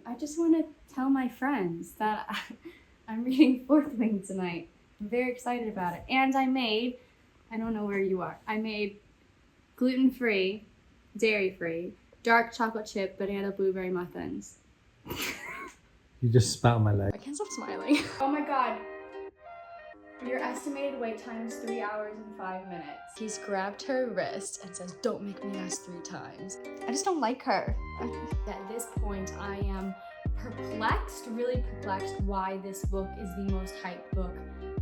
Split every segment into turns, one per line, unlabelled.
I just want to tell my friends that I'm reading Fourth Wing tonight. I'm very excited about it. And I don't know where you are, I made gluten-free, dairy-free, dark chocolate chip, banana blueberry muffins.
You just spat on my leg.
I can't stop smiling. Oh my god. Your estimated wait time is 3 hours and 5 minutes. He's grabbed her wrist and says, don't make me ask 3 times. I just don't like her. At this point, I am perplexed, really perplexed why this book is the most hyped book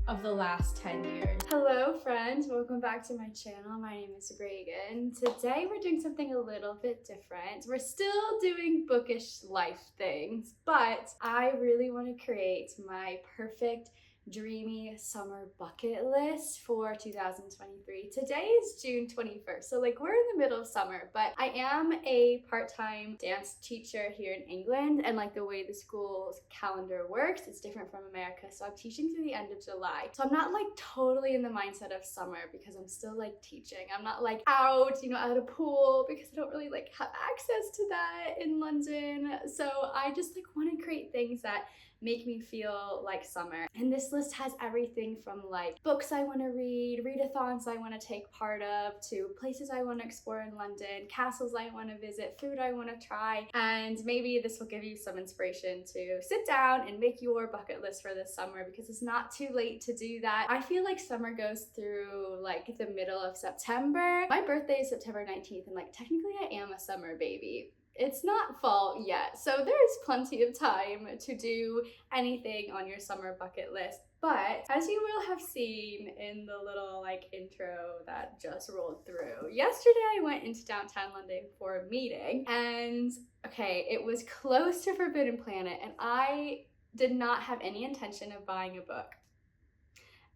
of the last 10 years. Hello friends, welcome back to my channel. My name is Ragan. Today we're doing something a little bit different. We're still doing bookish life things, but I really want to create my perfect dreamy summer bucket list for 2023. Today is June 21st, so like we're in the middle of summer, but I am a part-time dance teacher here in England, and like the way the school's calendar works, it's different from America, so I'm teaching through the end of July. So I'm not like totally in the mindset of summer because I'm still like teaching. I'm not like out, at a pool, because I don't really like have access to that in London. So I just like want to create things that make me feel like summer. And this list has everything from like books I want to read, readathons I want to take part of, to places I want to explore in London, castles I want to visit, food I want to try, and maybe this will give you some inspiration to sit down and make your bucket list for this summer, because it's not too late to do that. I feel like summer goes through like the middle of September. My birthday is September 19th, and like technically I am a summer baby. It's not fall yet, so there's plenty of time to do anything on your summer bucket list. But as you will have seen in the little like intro that just rolled through, yesterday I went into downtown London for a meeting, and okay, it was close to Forbidden Planet, and I did not have any intention of buying a book.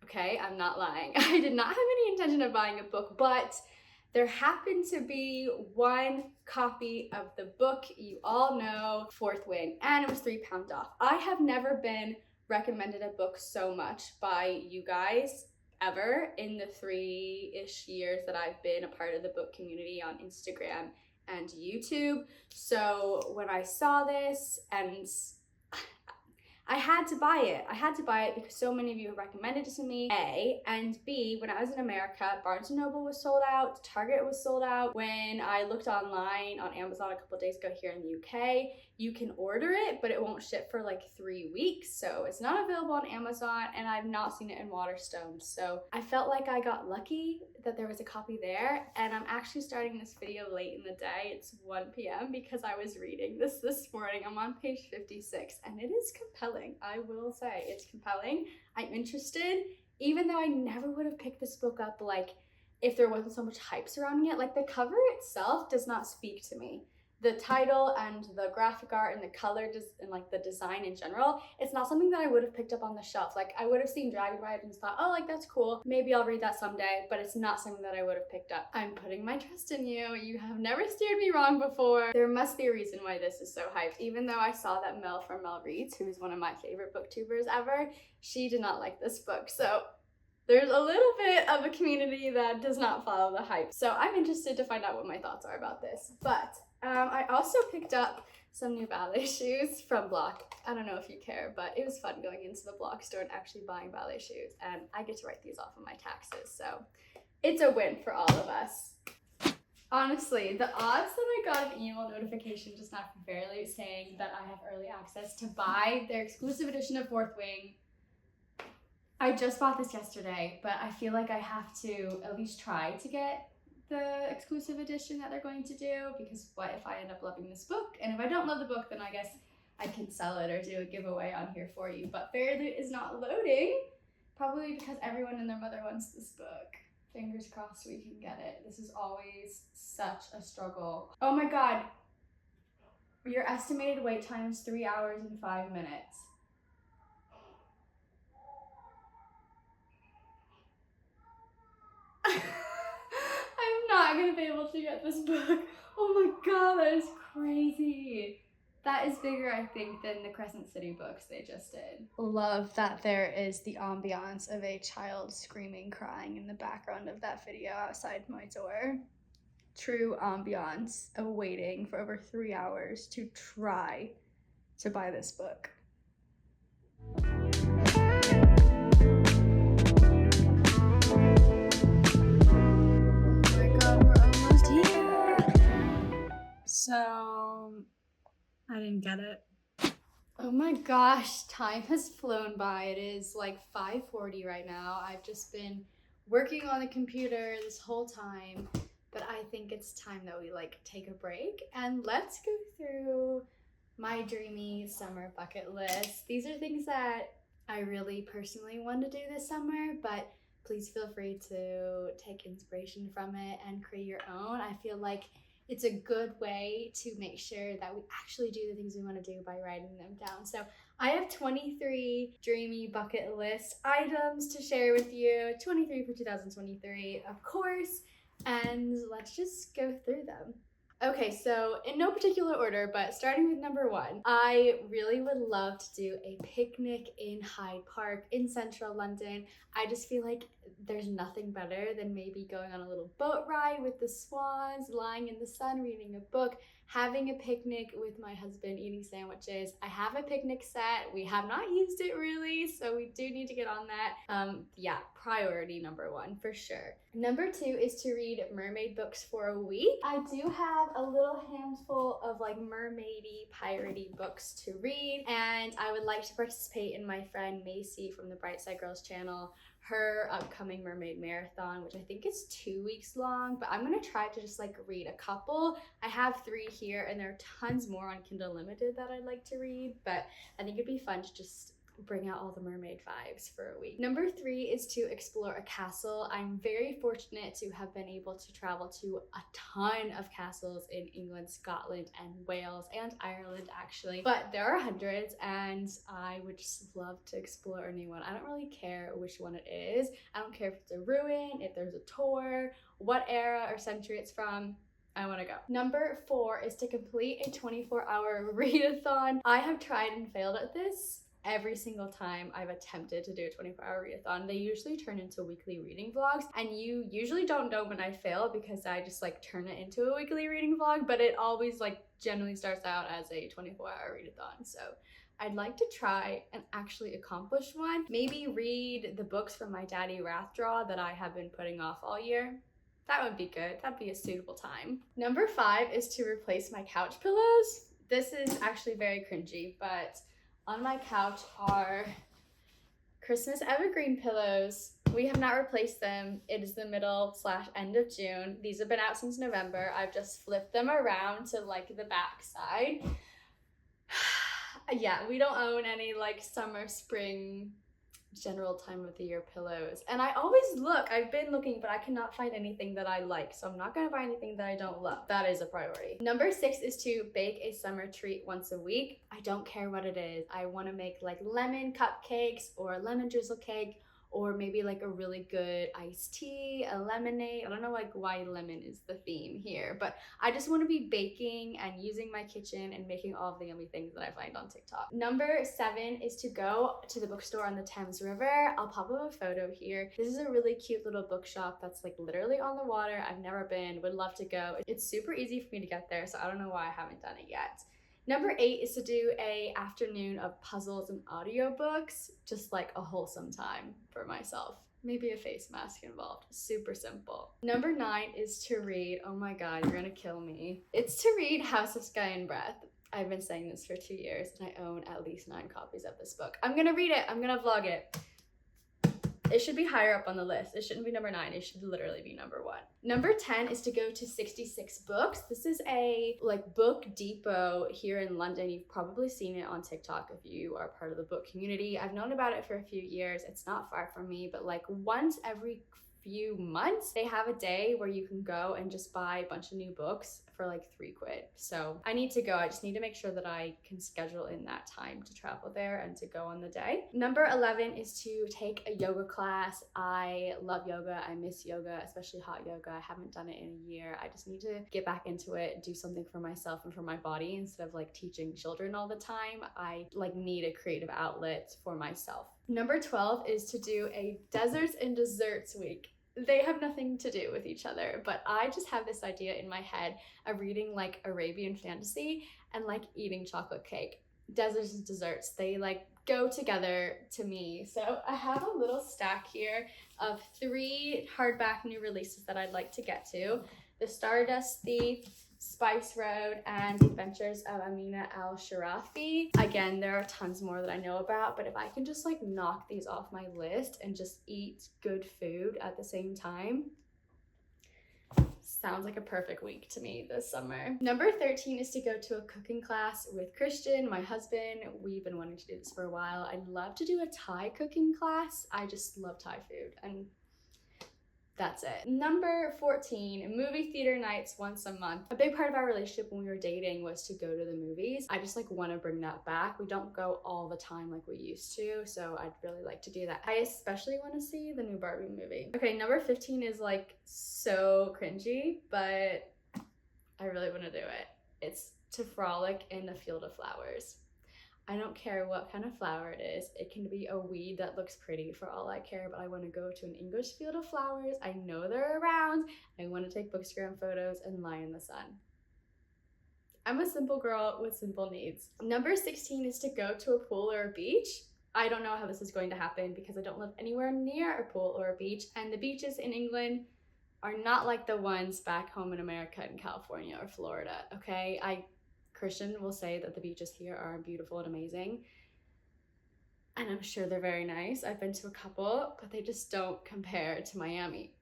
Okay, I'm not lying. I did not have any intention of buying a book, but there happened to be one copy of the book you all know, Fourth Wing, and it was £3 off. I have never been recommended a book so much by you guys ever in the 3-ish years that I've been a part of the book community on Instagram and YouTube. So when I saw this, and I had to buy it. I had to buy it because so many of you have recommended it to me, A, and B, when I was in America, Barnes & Noble was sold out, Target was sold out. When I looked online on Amazon a couple days ago here in the UK, you can order it, but it won't ship for like 3 weeks. So it's not available on Amazon, and I've not seen it in Waterstones. So I felt like I got lucky that there was a copy there, and I'm actually starting this video late in the day. It's 1 p.m. because I was reading this morning. I'm on page 56, and it is compelling. I will say it's compelling. I'm interested, even though I never would have picked this book up like if there wasn't so much hype surrounding it. Like the cover itself does not speak to me. The title and the graphic art and the color and like the design in general, it's not something that I would have picked up on the shelf. Like I would have seen Dragon Ride and thought, oh, like that's cool, maybe I'll read that someday, but it's not something that I would have picked up. I'm putting my trust in you. You have never steered me wrong before. There must be a reason why this is so hyped, even though I saw that Mel from Mel Reads, who is one of my favorite booktubers ever, she did not like this book. So there's a little bit of a community that does not follow the hype. So I'm interested to find out what my thoughts are about this. But I also picked up some new ballet shoes from Block. I don't know if you care, but it was fun going into the Block store and actually buying ballet shoes, and I get to write these off of my taxes, so it's a win for all of us. Honestly, the odds that I got an email notification just now from Fairyloot saying that I have early access to buy their exclusive edition of Fourth Wing. I just bought this yesterday, but I feel like I have to at least try to get the exclusive edition that they're going to do, because what if I end up loving this book? And if I don't love the book, then I guess I can sell it or do a giveaway on here for you. But Fairyloot is not loading, probably because everyone and their mother wants this book. Fingers crossed we can get it. This is always such a struggle. Oh my god. Your estimated wait time is 3 hours and 5 minutes. I'm not gonna be able to get this book. Oh my god, that is crazy. That is bigger, I think, than the Crescent City books they just did. Love that there is the ambiance of a child screaming, crying in the background of that video outside my door. True ambiance of waiting for over 3 hours to try to buy this book. So, I didn't get it. Oh my gosh, time has flown by. It is like 5:40 right now. I've just been working on the computer this whole time, but I think it's time that we like take a break and let's go through my dreamy summer bucket list. These are things that I really personally want to do this summer, but please feel free to take inspiration from it and create your own. I feel like it's a good way to make sure that we actually do the things we want to do by writing them down. So I have 23 dreamy bucket list items to share with you, 23 for 2023, of course, and let's just go through them. Okay, so in no particular order, but starting with number 1, I really would love to do a picnic in Hyde Park in central London. I just feel like there's nothing better than maybe going on a little boat ride with the swans, lying in the sun, reading a book, having a picnic with my husband, eating sandwiches. I have a picnic set. We have not used it really, so we do need to get on that. Yeah, priority number 1 for sure. Number 2 is to read mermaid books for a week. I do have a little handful of like mermaidy, piratey books to read, and I would like to participate in my friend Maci from the Bright Side Girls channel, her upcoming mermaid marathon, which I think is 2 weeks long, but I'm gonna try to just like read a couple. I have 3 here and there are tons more on Kindle Limited that I'd like to read, but I think it'd be fun to just bring out all the mermaid vibes for a week. Number 3 is to explore a castle. I'm very fortunate to have been able to travel to a ton of castles in England, Scotland, and Wales, and Ireland actually, but there are hundreds and I would just love to explore a new one. I don't really care which one it is. I don't care if it's a ruin, if there's a tour, what era or century it's from. I want to go. Number 4 is to complete a 24-hour readathon. I have tried and failed at this every single time I've attempted to do a 24-hour readathon. They usually turn into weekly reading vlogs, and you usually don't know when I fail because I just like turn it into a weekly reading vlog, but it always like generally starts out as a 24-hour readathon. So I'd like to try and actually accomplish one. Maybe read the books from my Daddy Rathdraw that I have been putting off all year. That would be good. That'd be a suitable time. Number 5 is to replace my couch pillows. This is actually very cringy, but on my couch are Christmas evergreen pillows. We have not replaced them. It is the middle/end of June. These have been out since November. I've just flipped them around to like the back side. Yeah, we don't own any like summer, spring, general time of the year pillows, and I always look. I've been looking, but I cannot find anything that I like, so I'm not gonna buy anything that I don't love. That is a priority. Number 6 is to bake a summer treat once a week. I don't care what it is. I want to make like lemon cupcakes or a lemon drizzle cake, or maybe like a really good iced tea, a lemonade. I don't know like why lemon is the theme here, but I just want to be baking and using my kitchen and making all of the yummy things that I find on TikTok. Number 7 is to go to the bookstore on the Thames River. I'll pop up a photo here. This is a really cute little bookshop that's like literally on the water. I've never been, would love to go. It's super easy for me to get there, so I don't know why I haven't done it yet. Number 8 is to do an afternoon of puzzles and audiobooks, just like a wholesome time for myself. Maybe a face mask involved. Super simple. Number 9 is to read, oh my god, you're gonna kill me. It's to read House of Sky and Breath. I've been saying this for 2 years and I own at least 9 copies of this book. I'm gonna read it, I'm gonna vlog it. It should be higher up on the list. It shouldn't be number 9. It should literally be number 1. Number 10 is to go to 66 Books. This is a like book depot here in London. You've probably seen it on TikTok if you are part of the book community. I've known about it for a few years. It's not far from me, but like once every few months, they have a day where you can go and just buy a bunch of new books for like £3. So I need to go. I just need to make sure that I can schedule in that time to travel there and to go on the day. Number 11 is to take a yoga class. I love yoga. I miss yoga, especially hot yoga. I haven't done it in a year. I just need to get back into it, do something for myself and for my body instead of like teaching children all the time. I like need a creative outlet for myself. Number 12 is to do a deserts and desserts week. They have nothing to do with each other, but I just have this idea in my head of reading like Arabian fantasy and like eating chocolate cake. deserts and desserts, they like go together to me. So I have a little stack here of 3 hardback new releases that I'd like to get to. The Stardust Thief, Spice Road, and The Adventures of Amina Al-Sharafi. Again, there are tons more that I know about, but if I can just like knock these off my list and just eat good food at the same time, sounds like a perfect week to me this summer. Number 13 is to go to a cooking class with Christian, my husband. We've been wanting to do this for a while. I'd love to do a Thai cooking class. I just love Thai food, and that's it. Number 14, movie theater nights once a month. A big part of our relationship when we were dating was to go to the movies. I just like want to bring that back. We don't go all the time like we used to, so I'd really like to do that. I especially want to see the new Barbie movie. Okay, number 15 is like so cringy, but I really want to do it. It's to frolic in a field of flowers. I don't care what kind of flower it is. It can be a weed that looks pretty for all I care, but I want to go to an English field of flowers. I know they're around. I want to take bookstagram photos and lie in the sun. I'm a simple girl with simple needs. Number 16 is to go to a pool or a beach. I don't know how this is going to happen because I don't live anywhere near a pool or a beach, and the beaches in England are not like the ones back home in America in California or Florida, okay? Christian will say that the beaches here are beautiful and amazing, and I'm sure they're very nice. I've been to a couple, but they just don't compare to Miami.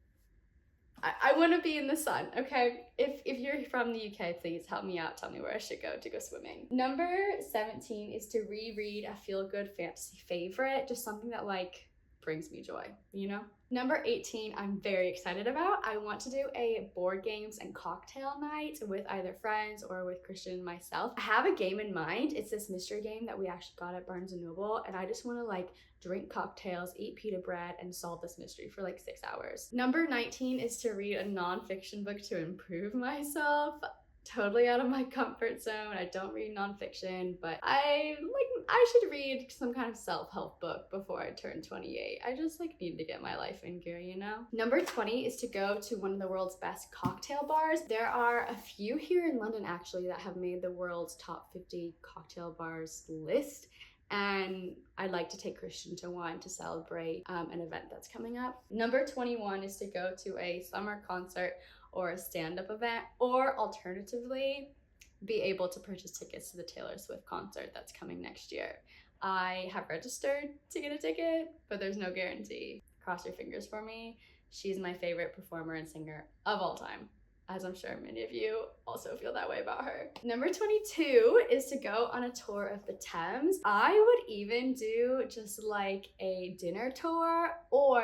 I want to be in the sun, okay? If you're from the UK, please help me out. Tell me where I should go to go swimming. Number 17 is to reread a feel-good fantasy favorite, just something that like brings me joy, you know? Number 18, I'm very excited about. I want to do a board games and cocktail night with either friends or with Christian and myself. I have a game in mind. It's this mystery game that we actually got at Barnes & Noble, and I just want to like drink cocktails, eat pita bread, and solve this mystery for like 6 hours. Number 19 is to read a nonfiction book to improve myself. Totally out of my comfort zone. I don't read nonfiction, but I should read some kind of self-help book before I turn 28. I just like need to get my life in gear, you know? Number 20 is to go to one of the world's best cocktail bars. There are a few here in London actually that have made the world's top 50 cocktail bars list, and I'd like to take Christian to one to celebrate an event that's coming up. Number 21 is to go to a summer concert or a stand-up event, or alternatively, be able to purchase tickets to the Taylor Swift concert that's coming next year. I have registered to get a ticket, but there's no guarantee. Cross your fingers for me. She's my favorite performer and singer of all time, as I'm sure many of you also feel that way about her. Number 22 is to go on a tour of the Thames. I would even do just like a dinner tour or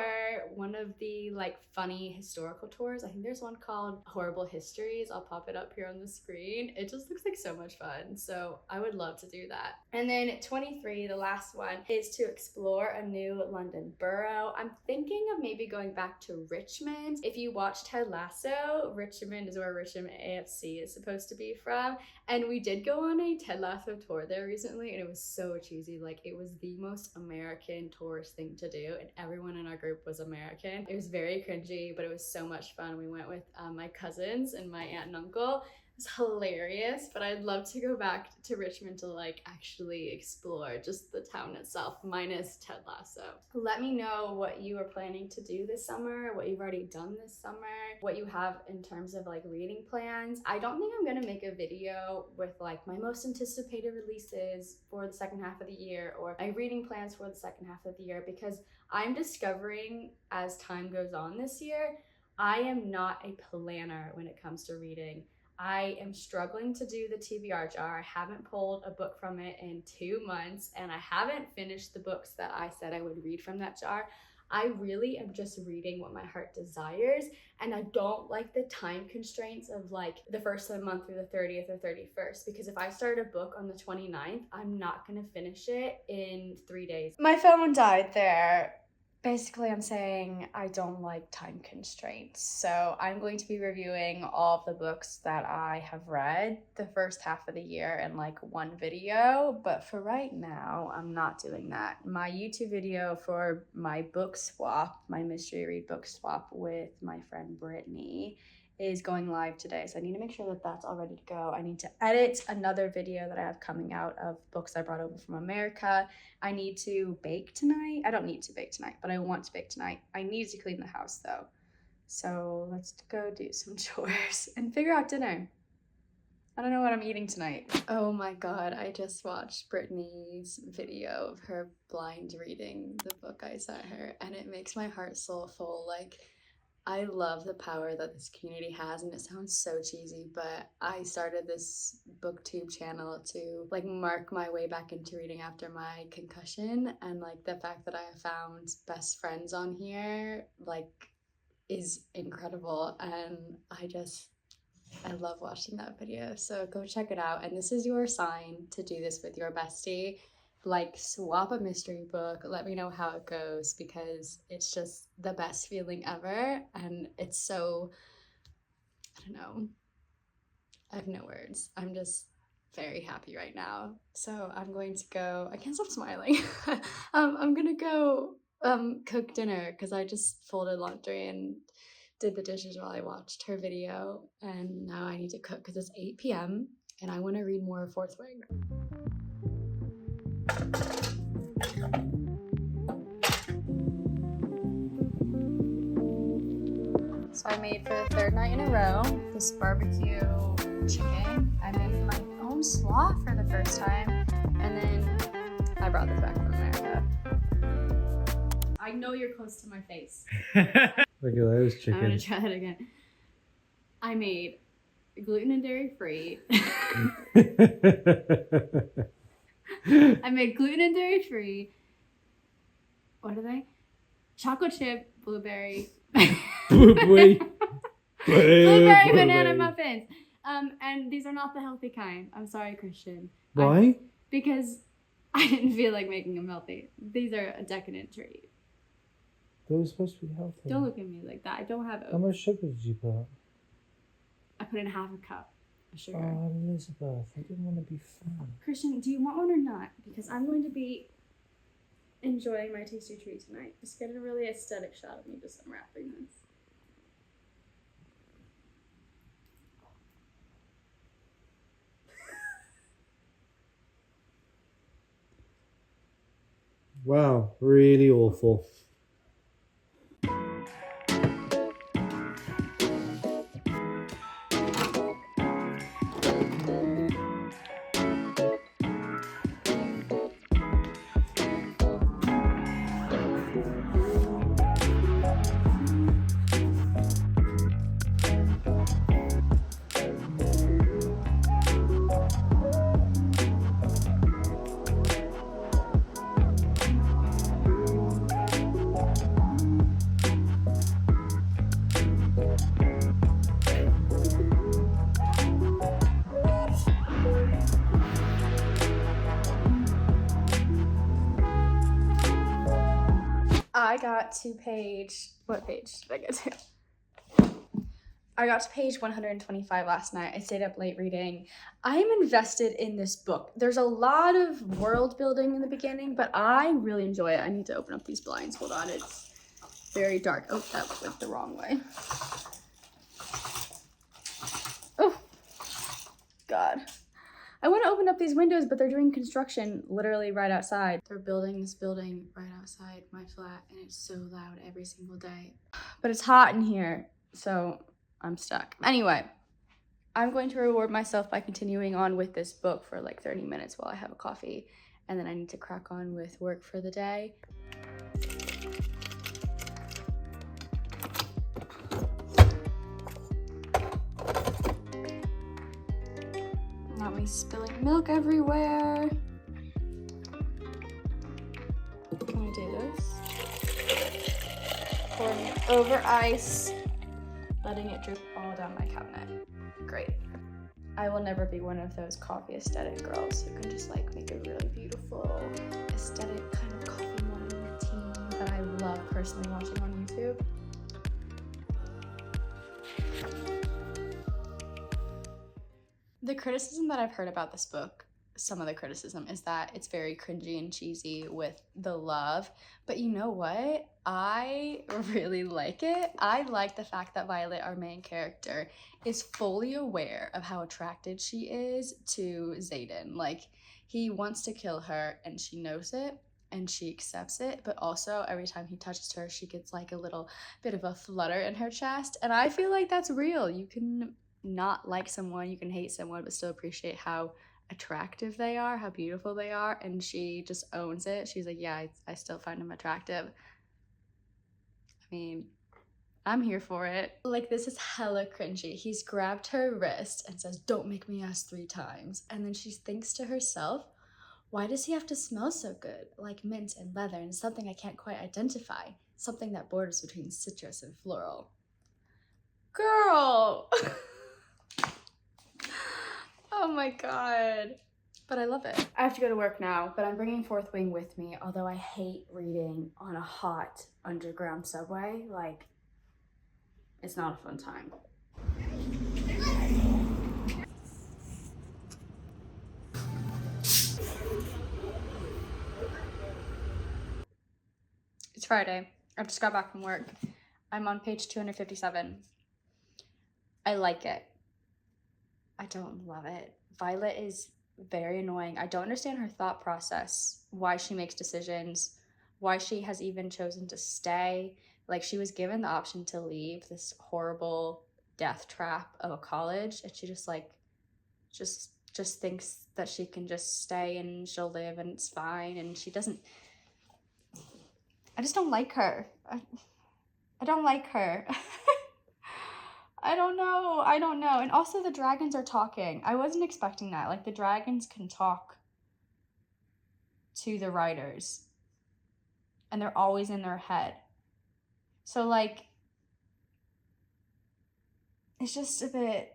one of the like funny historical tours. I think there's one called Horrible Histories. I'll pop it up here on the screen. It just looks like so much fun. So I would love to do that. And then 23, the last one, is to explore a new London borough. I'm thinking of maybe going back to Richmond. If you watch Ted Lasso, Richmond is where Richmond AFC is supposed to be from, and we did go on a Ted Lasso tour there recently, and it was so cheesy. Like, it was the most American tourist thing to do, and everyone in our group was American. It was very cringy, but it was so much fun. We went with my cousins and my aunt and uncle. It's hilarious, but I'd love to go back to Richmond to like actually explore just the town itself, minus Ted Lasso. Let me know what you are planning to do this summer, what you've already done this summer, what you have in terms of like reading plans. I don't think I'm gonna make a video with like my most anticipated releases for the second half of the year or my reading plans for the second half of the year, because I'm discovering as time goes on this year, I am not a planner when it comes to reading. I am struggling to do the TBR jar. I haven't pulled a book from it in 2 months, and I haven't finished the books that I said I would read from that jar. I really am just reading what my heart desires, and I don't like the time constraints of like the first of the month through the 30th or 31st, because if I start a book on the 29th, I'm not gonna finish it in 3 days. My phone died there. Basically, I'm saying I don't like time constraints. So I'm going to be reviewing all of the books that I have read the first half of the year in like one video. But for right now, I'm not doing that. My YouTube video for my book swap, my mystery read book swap with my friend Brittani, is going live today, so I need to make sure that that's all ready to go. I need to edit another video that I have coming out of books I brought over from America. I need to bake tonight. I don't need to bake tonight, but I want to bake tonight. I need to clean the house though. So let's go do some chores and figure out dinner. I don't know what I'm eating tonight. Oh my god, I just watched Brittani's video of her blind reading the book I sent her, and it makes my heart so full. Like, I love the power that this community has, and it sounds so cheesy, but I started this booktube channel to like mark my way back into reading after my concussion, and like the fact that I have found best friends on here like is incredible, and I love watching that video, so go check it out. And this is your sign to do this with your bestie. Like, swap a mystery book, let me know how it goes, because it's just the best feeling ever, and it's so, I don't know, I have no words. I'm just very happy right now. So I'm going to go, I can't stop smiling. I'm gonna go cook dinner because I just folded laundry and did the dishes while I watched her video, and now I need to cook because it's 8 p.m. and I want to read more of Fourth Wing. So I made for the third night in a row this barbecue chicken. I made my own slaw for the first time, and then I brought this back from America. I know you're close to my face.
Look at those chickens.
I'm gonna try that again. I made gluten and dairy free. I made gluten and dairy free. What are they? Chocolate chip, blueberry.
Blueberry
Banana muffins. And these are not the healthy kind. I'm sorry, Christian.
Why?
Because I didn't feel like making them healthy. These are a decadent treat.
Those supposed to be healthy.
Don't look at me like that. I don't have oats.
How much sugar did you put?
I put in half a cup of sugar.
Oh, Elizabeth, I didn't want to be fun.
Christian, do you want one or not? Because I'm going to be enjoying my tasty treat tonight. Just get a really aesthetic shot of me just unwrapping this.
Wow, really awful.
I got to page, what page did I get to? I got to page 125 last night. I stayed up late reading. I'm invested in this book. There's a lot of world building in the beginning, but I really enjoy it. I need to open up these blinds. Hold on, it's very dark. Oh, that went the wrong way. Oh, God. I want to open up these windows, but they're doing construction literally right outside. They're building this building right outside my flat, and it's so loud every single day. But it's hot in here, so I'm stuck. Anyway, I'm going to reward myself by continuing on with this book for like 30 minutes while I have a coffee, and then I need to crack on with work for the day. Not me spilling milk everywhere. Can I do this? Pouring it over ice, letting it drip all down my cabinet. Great. I will never be one of those coffee aesthetic girls who can just like make a really beautiful aesthetic kind of coffee morning routine that I love personally watching on YouTube. The criticism that I've heard about this book some of the criticism is that it's very cringy and cheesy with the love. But you know what? I really like it. I like the fact that Violet, our main character, is fully aware of how attracted she is to Xaden. Like, he wants to kill her and she knows it and she accepts it, but also every time he touches her, she gets like a little bit of a flutter in her chest. And I feel like that's real. You can not like someone, you can hate someone, but still appreciate how attractive they are, how beautiful they are. And she just owns it. She's like, yeah, I still find him attractive. I mean, I'm here for it. Like, this is hella cringy. He's grabbed her wrist and says, don't make me ask 3 times. And then she thinks to herself, why does he have to smell so good? Like mint and leather and something I can't quite identify. Something that borders between citrus and floral. Girl! Oh my god. But I love it. I have to go to work now, but I'm bringing Fourth Wing with me, although I hate reading on a hot underground subway. Like, it's not a fun time. It's Friday. I've just got back from work. I'm on page 257. I like it. I don't love it. Violet is very annoying. I don't understand her thought process, why she makes decisions, why she has even chosen to stay. Like, she was given the option to leave this horrible death trap of a college, and she just like just thinks that she can just stay and she'll live and it's fine, and she doesn't. I just don't like her. I don't like her. I don't know. And also the dragons are talking. I wasn't expecting that. Like, the dragons can talk to the writers. And they're always in their head. So, like, it's just a bit...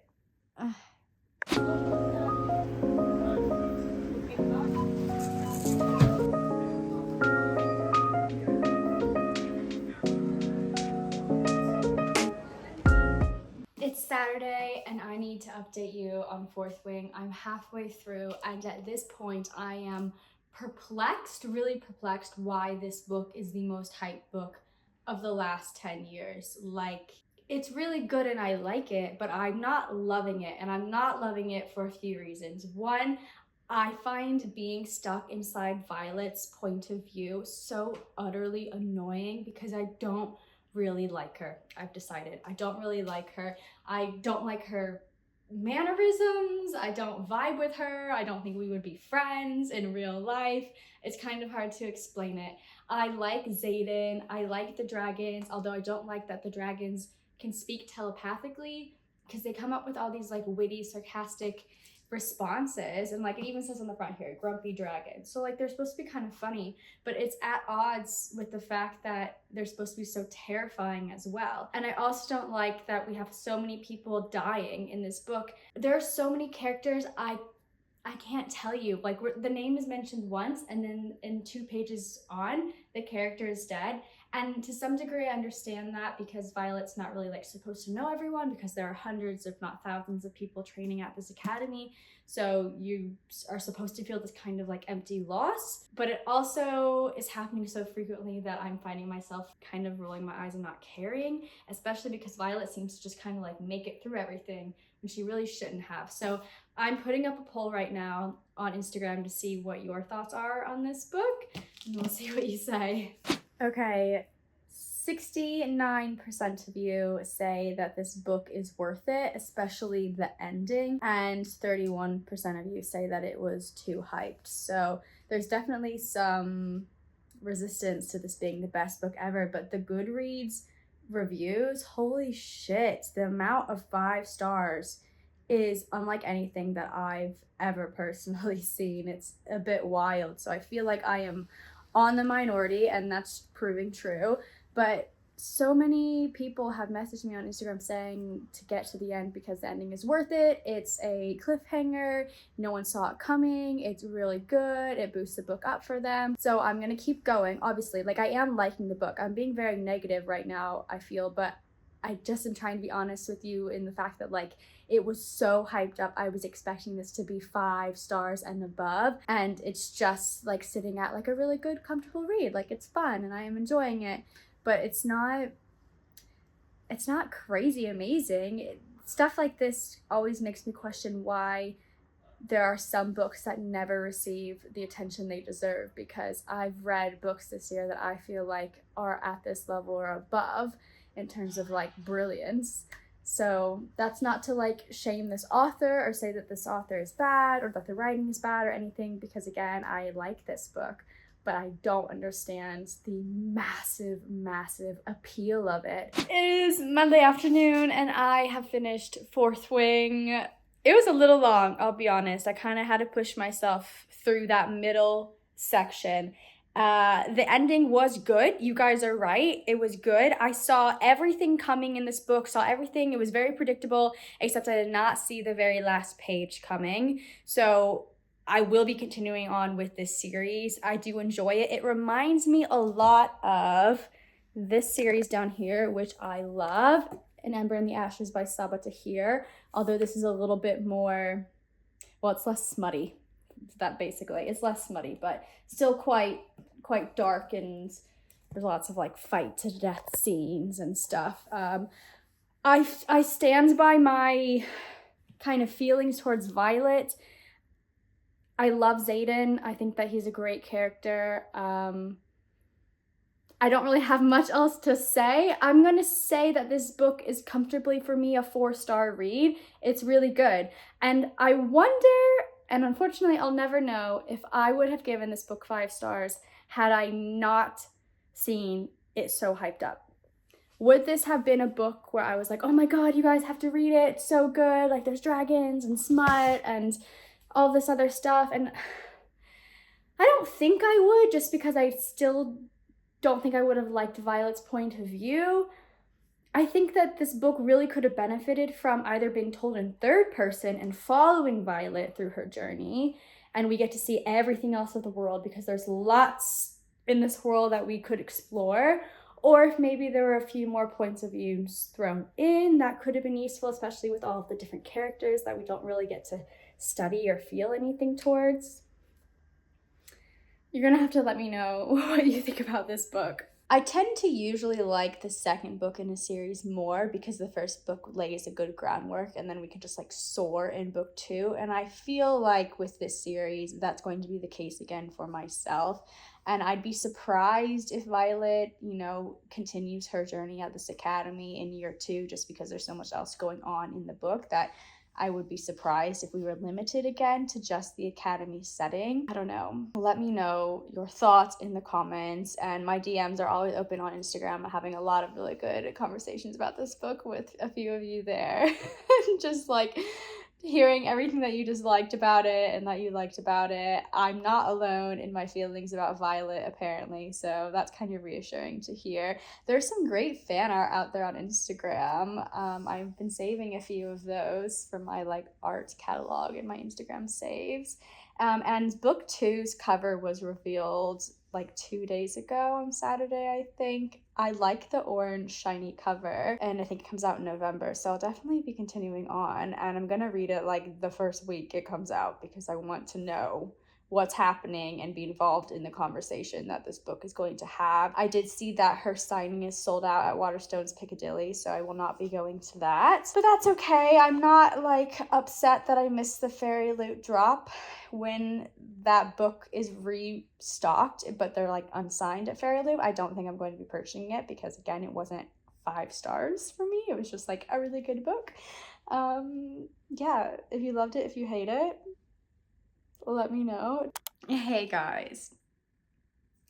It's Saturday and I need to update you on Fourth Wing. I'm halfway through and at this point I am perplexed, really perplexed why this book is the most hyped book of the last 10 years. Like, it's really good and I like it, but I'm not loving it, and I'm not loving it for a few reasons. One, I find being stuck inside Violet's point of view so utterly annoying because I don't really like her. I've decided I don't really like her. I don't like her mannerisms. I don't vibe with her. I don't think we would be friends in real life. It's kind of hard to explain it. I like Xaden. I like the dragons, although I don't like that the dragons can speak telepathically, because they come up with all these like witty, sarcastic responses, and like it even says on the front here, grumpy dragon. So like they're supposed to be kind of funny, but it's at odds with the fact that they're supposed to be so terrifying as well. And I also don't like that we have so many people dying in this book. There are so many characters I can't tell you. Like, the name is mentioned once, and then in 2 pages on, the character is dead. And to some degree, I understand that because Violet's not really like supposed to know everyone, because there are hundreds, if not thousands, of people training at this academy. So you are supposed to feel this kind of like empty loss. But it also is happening so frequently that I'm finding myself kind of rolling my eyes and not caring, especially because Violet seems to just kind of like make it through everything when she really shouldn't have. So I'm putting up a poll right now on Instagram to see what your thoughts are on this book, and we'll see what you say. Okay, 69% of you say that this book is worth it, especially the ending, and 31% of you say that it was too hyped. So there's definitely some resistance to this being the best book ever, but the Goodreads reviews, holy shit, the amount of 5 stars is unlike anything that I've ever personally seen. It's a bit wild. So I feel like I am on the minority, and that's proving true. But so many people have messaged me on Instagram saying to get to the end because the ending is worth it. It's a cliffhanger. No one saw it coming. It's really good. It boosts the book up for them. So I'm gonna keep going. Obviously, like, I am liking the book. I'm being very negative right now, I feel, but I just am trying to be honest with you in the fact that like it was so hyped up. I was expecting this to be 5 stars and above, and it's just like sitting at like a really good, comfortable read. Like it's fun and I am enjoying it, but it's not crazy amazing. Stuff like this always makes me question why there are some books that never receive the attention they deserve, because I've read books this year that I feel like are at this level or above in terms of like brilliance. So that's not to like shame this author or say that this author is bad or that the writing is bad or anything, because again, I like this book, but I don't understand the massive appeal of it. It is Monday afternoon and I have finished Fourth Wing. It was a little long, I'll be honest. I kind of had to push myself through that middle section. The ending was good. You guys are right. It was good. I saw everything coming in this book, saw everything. It was very predictable, except I did not see the very last page coming. So I will be continuing on with this series. I do enjoy it. It reminds me a lot of this series down here, which I love, An Ember in the Ashes by Sabaa Tahir, although this is a little bit more, well, it's less smutty. That basically, it's less smutty, but still quite dark, and there's lots of like fight to death scenes and stuff. I stand by my kind of feelings towards Violet. I love Xaden. I think that he's a great character. I don't really have much else to say. I'm gonna say that this book is comfortably for me a 4-star read. It's really good. And I wonder, and unfortunately I'll never know, if I would have given this book 5 stars had I not seen it so hyped up. Would this have been a book where I was like, oh my god, you guys have to read it, it's so good, like there's dragons and smut and all this other stuff? And I don't think I would, just because I still don't think I would have liked Violet's point of view. I think that this book really could have benefited from either being told in third person and following Violet through her journey, and we get to see everything else of the world because there's lots in this world that we could explore, or if maybe there were a few more points of views thrown in that could have been useful, especially with all of the different characters that we don't really get to study or feel anything towards. You're gonna have to let me know what you think about this book. I tend to usually like the second book in a series more because the first book lays a good groundwork and then we can just like soar in book 2. And I feel like with this series, that's going to be the case again for myself. And I'd be surprised if Violet, continues her journey at this academy in year 2, just because there's so much else going on in the book that I would be surprised if we were limited again to just the academy setting. I don't know. Let me know your thoughts in the comments, and my DMs are always open on Instagram. I'm having a lot of really good conversations about this book with a few of you there. Just like hearing everything that you disliked about it and that you liked about it. I'm not alone in my feelings about Violet, apparently, so that's kind of reassuring to hear. There's some great fan art out there on Instagram. I've been saving a few of those from my art catalog in my Instagram saves. And book 2's cover was revealed 2 days ago on Saturday, I think. I like the orange shiny cover, and I think it comes out in November, so I'll definitely be continuing on, and I'm gonna read it the first week it comes out because I want to know what's happening and be involved in the conversation that this book is going to have. I did see that her signing is sold out at Waterstones Piccadilly, so I will not be going to that. But that's okay. I'm not upset that I missed the fairyloot drop when that book is restocked, but they're unsigned at fairyloot. I don't think I'm going to be purchasing it because again, it wasn't 5 stars for me. It was just a really good book. Yeah, if you loved it, if you hate it, let me know. Hey guys,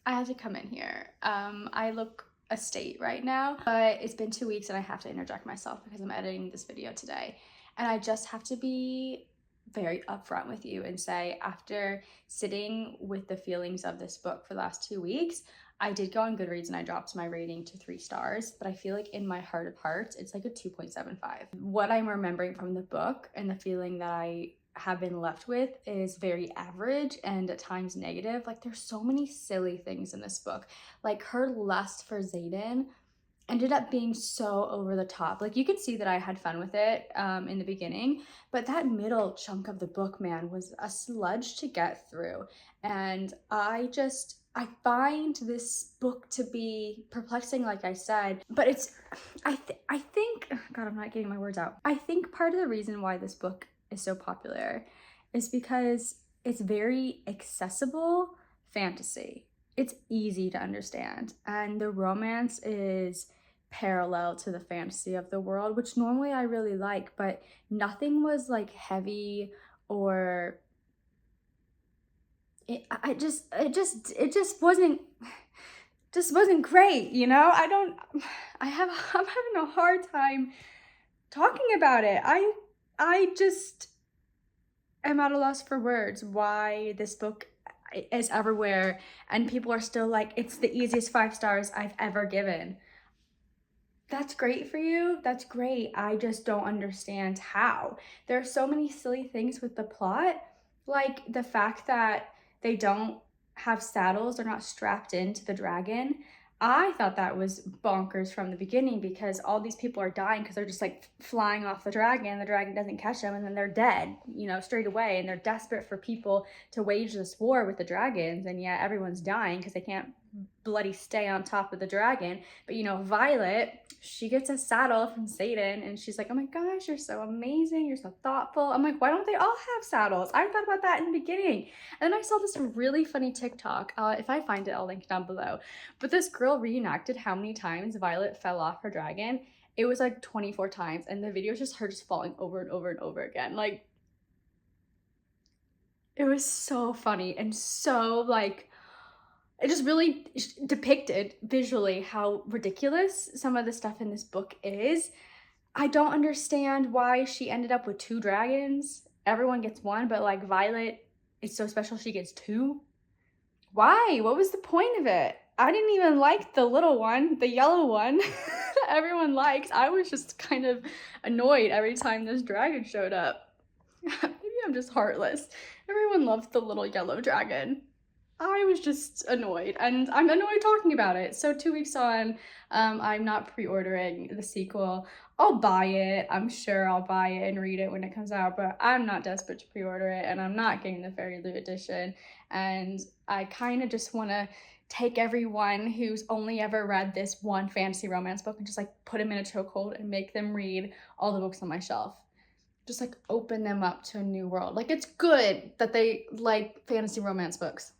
I had to come in here. I look a state right now, but it's been 2 weeks and I have to interject myself because I'm editing this video today. And I just have to be very upfront with you and say, after sitting with the feelings of this book for the last 2 weeks, I did go on Goodreads and I dropped my rating to 3 stars, but I feel in my heart of hearts, it's a 2.75. What I'm remembering from the book and the feeling that I have been left with is very average and at times negative. There's so many silly things in this book. Her lust for Xaden ended up being so over the top. Like, you could see that I had fun with it in the beginning, but that middle chunk of the book, man, was a sludge to get through. And I find this book to be perplexing, like I said, but I think, oh God, I'm not getting my words out. I think part of the reason why this book is so popular is because it's very accessible fantasy. It's easy to understand, and the romance is parallel to the fantasy of the world, which normally I really like, but nothing was like heavy or it just wasn't great, you know? I'm having a hard time talking about it. I just am at a loss for words why this book is everywhere and people are still like, it's the easiest 5 stars I've ever given. That's great for you. That's great. I just don't understand how. There are so many silly things with the plot, like the fact that they don't have saddles, they're not strapped into the dragon. I thought that was bonkers from the beginning because all these people are dying because they're just like flying off the dragon doesn't catch them, and then they're dead, you know, straight away, and they're desperate for people to wage this war with the dragons, and yet everyone's dying because they can't bloody stay on top of the dragon. But you know, Violet, she gets a saddle from Satan and she's like, oh my gosh, you're so amazing, you're so thoughtful. I'm like, why don't they all have saddles? I thought about that in the beginning. And then I saw this really funny TikTok. If I find it, I'll link down below. But this girl reenacted how many times Violet fell off her dragon. It was like 24 times, and the video is just her just falling over and over and over again. Like, it was so funny and so like, it just really depicted visually how ridiculous some of the stuff in this book is. I don't understand why she ended up with 2 dragons. Everyone gets 1, but like Violet is so special she gets 2. Why? What was the point of it? I didn't even like the little one, the yellow one that everyone likes. I was just kind of annoyed every time this dragon showed up. Maybe I'm just heartless. Everyone loved the little yellow dragon. I was just annoyed, and I'm annoyed talking about it. So 2 weeks on, I'm not pre-ordering the sequel. I'll buy it. I'm sure I'll buy it and read it when it comes out, but I'm not desperate to pre-order it, and I'm not getting the fairyloot edition. And I kind of just want to take everyone who's only ever read this one fantasy romance book and just like put them in a chokehold and make them read all the books on my shelf. Just like open them up to a new world. Like, it's good that they like fantasy romance books.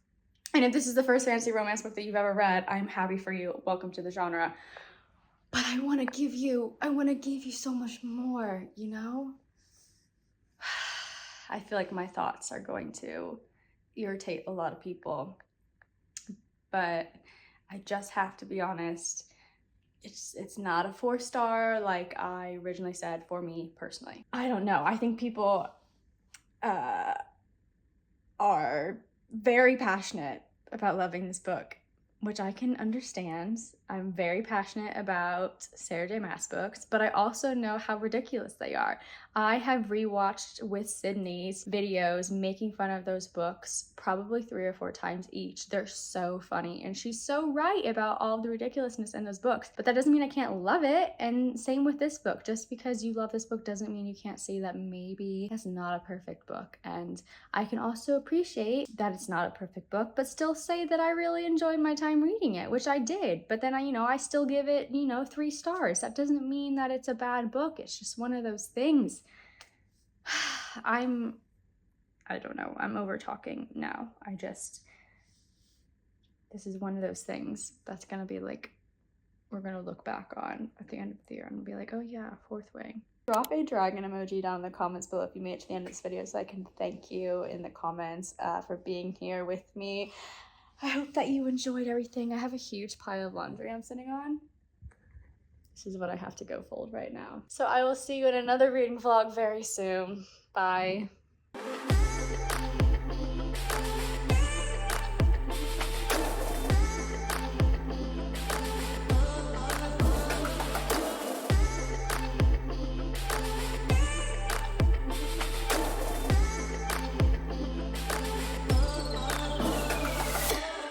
And if this is the first fantasy romance book that you've ever read, I'm happy for you. Welcome to the genre. But I want to give you so much more, you know? I feel like my thoughts are going to irritate a lot of people. But I just have to be honest. It's not a 4-star like I originally said for me personally. I don't know. I think people are very passionate about loving this book, which I can understand. I'm very passionate about Sarah J. Maas books, but I also know how ridiculous they are. I have rewatched with Sydney's videos making fun of those books probably 3 or 4 times each. They're so funny, and she's so right about all the ridiculousness in those books, but that doesn't mean I can't love it. And same with this book. Just because you love this book doesn't mean you can't see that maybe it's not a perfect book. And I can also appreciate that it's not a perfect book, but still say that I really enjoyed my time reading it, which I did. But then I still give it, 3 stars. That doesn't mean that it's a bad book. It's just one of those things. I don't know. I'm over talking now. This is one of those things that's gonna be like, we're gonna look back on at the end of the year and be like, oh yeah, 4th Wing. Drop a dragon emoji down in the comments below if you made it to the end of this video so I can thank you in the comments for being here with me. I hope that you enjoyed everything. I have a huge pile of laundry I'm sitting on. This is what I have to go fold right now. So I will see you in another reading vlog very soon. Bye.